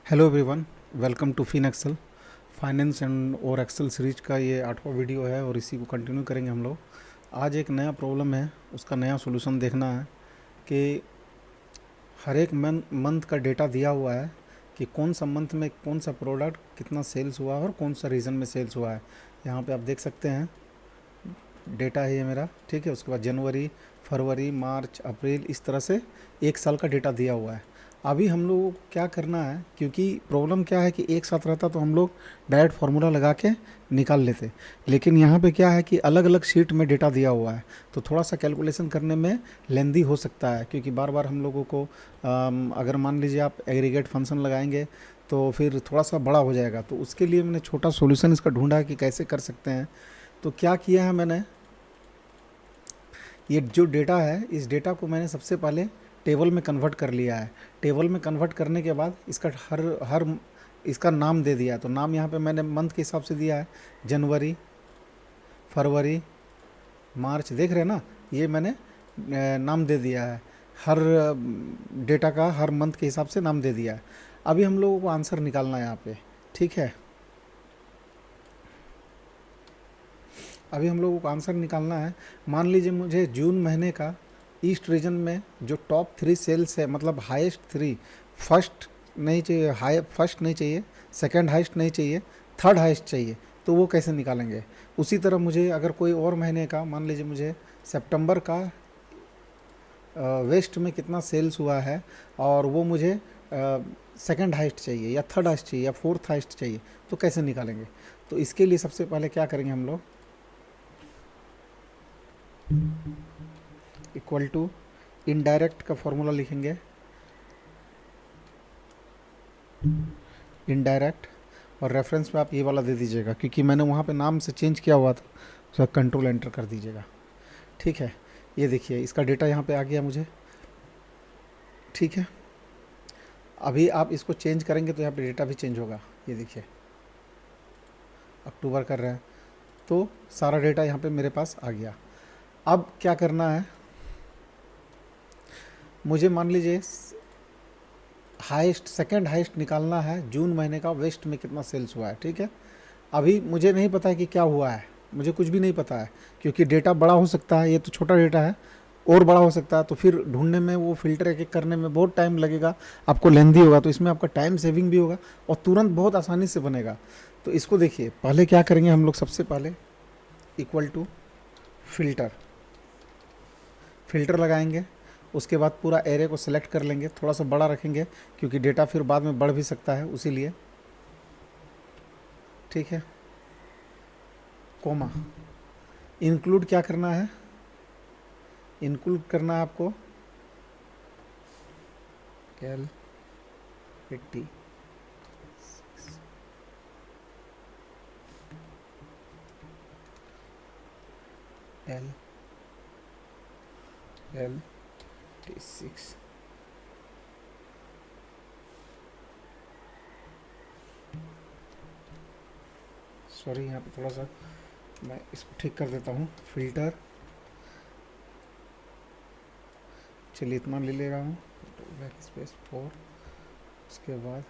Hello everyone, welcome to Fin excel finance and और excel series का ये 8वां video है और इसी को कंटिन्यू करेंगे हम लोग। आज एक नया प्रॉब्लम है, उसका नया सॉल्यूशन देखना है कि हर एक मंथ का डेटा दिया हुआ है कि कौन सा मंथ में कौन सा प्रोडक्ट कितना सेल्स हुआ है और कौन सा रीजन में सेल्स हुआ है। यहाँ पे आप देख सकते हैं डेटा है ये मेरा, ठीक है। उसके बाद जनवरी, फरवरी, मार्च, अप्रैल, इस तरह से एक साल का डेटा दिया हुआ है। अभी हम लोग को क्या करना है, क्योंकि प्रॉब्लम क्या है कि एक साथ रहता तो हम लोग डायरेक्ट फार्मूला लगा के निकाल लेते, लेकिन यहाँ पे क्या है कि अलग अलग शीट में डेटा दिया हुआ है, तो थोड़ा सा कैलकुलेशन करने में लेंदी हो सकता है, क्योंकि बार बार हम लोगों को अगर मान लीजिए आप एग्रीगेट फंक्शन लगाएंगे तो फिर थोड़ा सा बड़ा हो जाएगा। तो उसके लिए मैंने छोटा सॉल्यूशन इसका ढूंढा है कि कैसे कर सकते हैं। तो क्या किया है मैंने, ये जो डेटा है इस डेटा को मैंने सबसे पहले टेबल में कन्वर्ट कर लिया है। टेबल में कन्वर्ट करने के बाद इसका हर हर इसका नाम दे दिया है। तो नाम यहाँ पे मैंने मंथ के हिसाब से दिया है, जनवरी, फरवरी, मार्च, देख रहे हैं ना, ये मैंने नाम दे दिया है। हर डेटा का हर मंथ के हिसाब से नाम दे दिया है। अभी हम लोगों को आंसर निकालना है यहाँ पे, ठीक है। अभी हम लोगों को आंसर निकालना है। मान लीजिए मुझे जून महीने का ईस्ट रीजन में जो टॉप 3 सेल्स है, मतलब हाईएस्ट 3, फर्स्ट नहीं चाहिए, हाई फर्स्ट नहीं चाहिए, सेकंड हाईएस्ट नहीं चाहिए, थर्ड हाईएस्ट चाहिए। तो वो कैसे निकालेंगे। उसी तरह मुझे अगर कोई और महीने का, मान लीजिए मुझे सितंबर का वेस्ट में कितना सेल्स हुआ है और वो मुझे सेकंड हाईएस्ट चाहिए या थर्ड हाईएस्ट चाहिए या फोर्थ हाईएस्ट चाहिए, तो कैसे निकालेंगे। तो इसके लिए सबसे पहले क्या करेंगे हम लोग, इक्वल टू इनडायरेक्ट का फॉर्मूला लिखेंगे, इनडायरेक्ट, और रेफरेंस में आप ये वाला दे दीजिएगा, क्योंकि मैंने वहाँ पे नाम से चेंज किया हुआ था, तो कंट्रोल एंटर कर दीजिएगा, ठीक है। ये देखिए इसका डेटा यहाँ पे आ गया मुझे, ठीक है। अभी आप इसको चेंज करेंगे तो यहाँ पे डेटा भी चेंज होगा। ये देखिए अक्टूबर कर रहे हैं, तो सारा डेटा यहाँ पे मेरे पास आ गया। अब क्या करना है, मुझे मान लीजिए हाईएस्ट, सेकंड हाईएस्ट निकालना है जून महीने का, वेस्ट में कितना सेल्स हुआ है, ठीक है। अभी मुझे नहीं पता है कि क्या हुआ है, मुझे कुछ भी नहीं पता है, क्योंकि डेटा बड़ा हो सकता है, ये तो छोटा डेटा है, और बड़ा हो सकता है, तो फिर ढूंढने में, वो फिल्टर एक एक करने में बहुत टाइम लगेगा, आपको लेंदी होगा। तो इसमें आपका टाइम सेविंग भी होगा और तुरंत बहुत आसानी से बनेगा। तो इसको देखिए, पहले क्या करेंगे हम लोग, सबसे पहले इक्वल टू फिल्टर, फिल्टर लगाएंगे। उसके बाद पूरा एरे को सिलेक्ट कर लेंगे, थोड़ा सा बड़ा रखेंगे क्योंकि डेटा फिर बाद में बढ़ भी सकता है, उसी लिए, ठीक है। कोमा, इंक्लूड क्या करना है, इंक्लूड करना है आपको कैल 80, एल एल 6, सॉरी यहाँ पे थोड़ा सा मैं इसको ठीक कर देता हूँ, फिल्टर, चलिए इतना ले ले रहा हूँ, बैक स्पेस 4, उसके बाद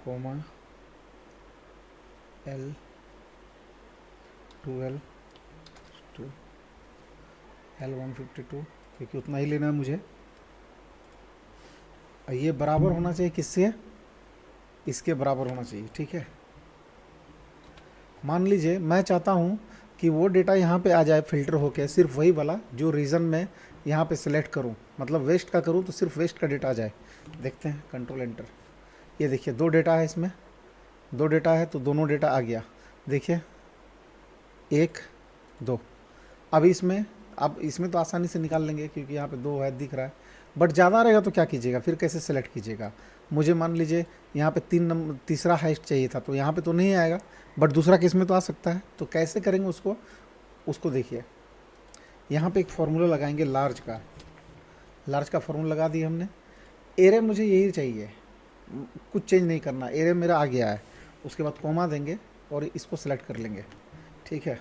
कोमा एल 12 टू एल 152, क्योंकि उतना ही लेना है मुझे। और ये बराबर होना चाहिए किससे, इसके बराबर होना चाहिए, ठीक है। मान लीजिए मैं चाहता हूँ कि वो डेटा यहाँ पे आ जाए फिल्टर होके, सिर्फ वही वाला जो रीज़न में यहाँ पे सिलेक्ट करूँ, मतलब वेस्ट का करूँ तो सिर्फ वेस्ट का डेटा आ जाए। देखते हैं, कंट्रोल एंटर, ये देखिए 2 डेटा है इसमें, 2 डेटा है तो दोनों डेटा आ गया, देखिए 1, 2। अब इसमें तो आसानी से निकाल लेंगे क्योंकि यहाँ पे 2 है दिख रहा है, बट ज़्यादा रहेगा तो क्या कीजिएगा, फिर कैसे सेलेक्ट कीजिएगा। मुझे मान लीजिए यहाँ पे 3 नंबर, तीसरा हाइस्ट चाहिए था, तो यहाँ पे तो नहीं आएगा, बट दूसरा केस में तो आ सकता है। तो कैसे करेंगे उसको, उसको देखिए, यहाँ पे एक फार्मूला लगाएंगे लार्ज का, लार्ज का फार्मूला लगा दिया हमने। एरे मुझे यही चाहिए, कुछ चेंज नहीं करना, एरे मेरा आ गया है। उसके बाद कोमा देंगे और इसको सेलेक्ट कर लेंगे, ठीक है।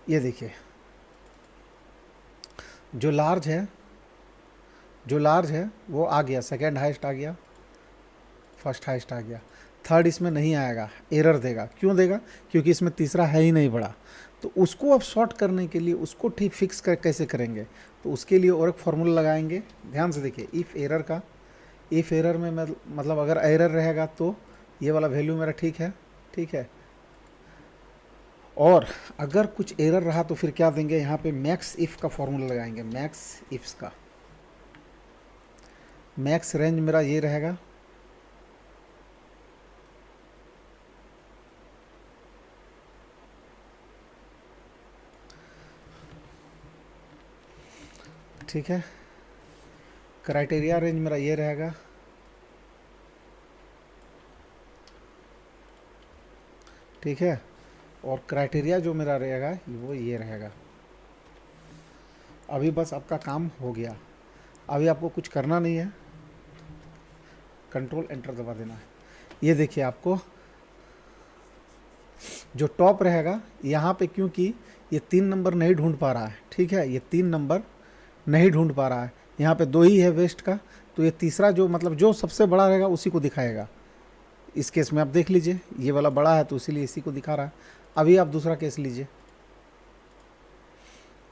ये देखिए जो लार्ज है, जो लार्ज है वो आ गया, सेकेंड हाइस्ट आ गया, फर्स्ट हाइस्ट आ गया, थर्ड इसमें नहीं आएगा, एरर देगा। क्यों देगा? क्योंकि इसमें तीसरा है ही नहीं बड़ा। तो उसको अब सॉर्ट करने के लिए उसको ठीक फिक्स कर कैसे करेंगे, तो उसके लिए और एक फार्मूला लगाएंगे। ध्यान से देखिए, इफ़ एरर का, इफ़ एरर में मतलब अगर एरर रहेगा तो ये वाला वैल्यू मेरा ठीक है, ठीक है। और अगर कुछ एरर रहा तो फिर क्या देंगे, यहाँ पे मैक्स इफ़ का फॉर्मूला लगाएंगे। मैक्स इफ्स का मैक्स रेंज मेरा ये रहेगा, ठीक है। क्राइटेरिया रेंज मेरा ये रहेगा, ठीक है। और क्राइटेरिया जो मेरा रहेगा वो ये रहेगा। अभी बस आपका काम हो गया, अभी आपको कुछ करना नहीं है, कंट्रोल एंटर दबा देना है। ये देखिए आपको जो टॉप रहेगा यहाँ पे, क्योंकि ये 3 नंबर नहीं ढूंढ पा रहा है, ठीक है, ये 3 नंबर नहीं ढूंढ पा रहा है, यहाँ पे 2 ही है वेस्ट का, तो ये तीसरा जो मतलब जो सबसे बड़ा रहेगा उसी को दिखाएगा। इस केस में आप देख लीजिए, ये वाला बड़ा है तो इसीलिए इसी को दिखा रहा है। अभी आप दूसरा केस लीजिए,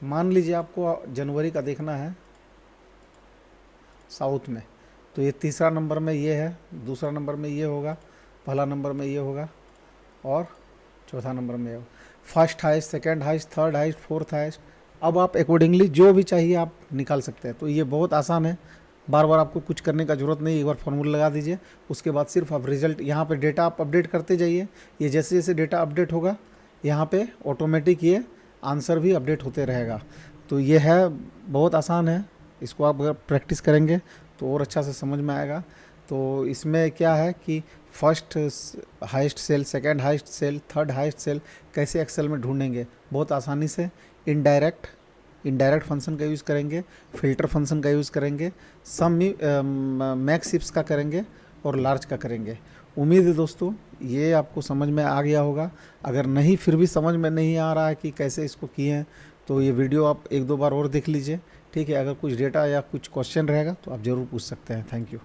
मान लीजिए आपको जनवरी का देखना है साउथ में, तो ये तीसरा नंबर में ये है, दूसरा नंबर में ये होगा, पहला नंबर में ये होगा और चौथा नंबर में होगा। First highest, second highest, third highest, fourth highest. अब आप अकॉर्डिंगली जो भी चाहिए आप निकाल सकते हैं। तो ये बहुत आसान है, बार बार आपको कुछ करने का ज़रूरत नहीं, एक बार फॉर्मूला लगा दीजिए, उसके बाद सिर्फ आप रिजल्ट यहाँ पे डेटा आप अपडेट करते जाइए। ये जैसे जैसे डेटा अपडेट होगा यहाँ पे ऑटोमेटिक ये आंसर भी अपडेट होते रहेगा। तो ये है, बहुत आसान है, इसको आप अगर प्रैक्टिस करेंगे तो और अच्छा से समझ में आएगा। तो इसमें क्या है कि first highest cell, second highest cell, third highest cell कैसे एक्सेल में ढूंढेंगे, बहुत आसानी से। इनडायरेक्ट फंक्शन का यूज़ करेंगे, फिल्टर फंक्शन का यूज़ करेंगे, सम मैक्स इफ्स का करेंगे और लार्ज का करेंगे। उम्मीद है दोस्तों ये आपको समझ में आ गया होगा। अगर नहीं, फिर भी समझ में नहीं आ रहा है कि कैसे इसको किए हैं, तो ये वीडियो आप 1-2 बार और देख लीजिए, ठीक है। अगर कुछ डेटा या कुछ क्वेश्चन रहेगा तो आप ज़रूर पूछ सकते हैं। Thank you.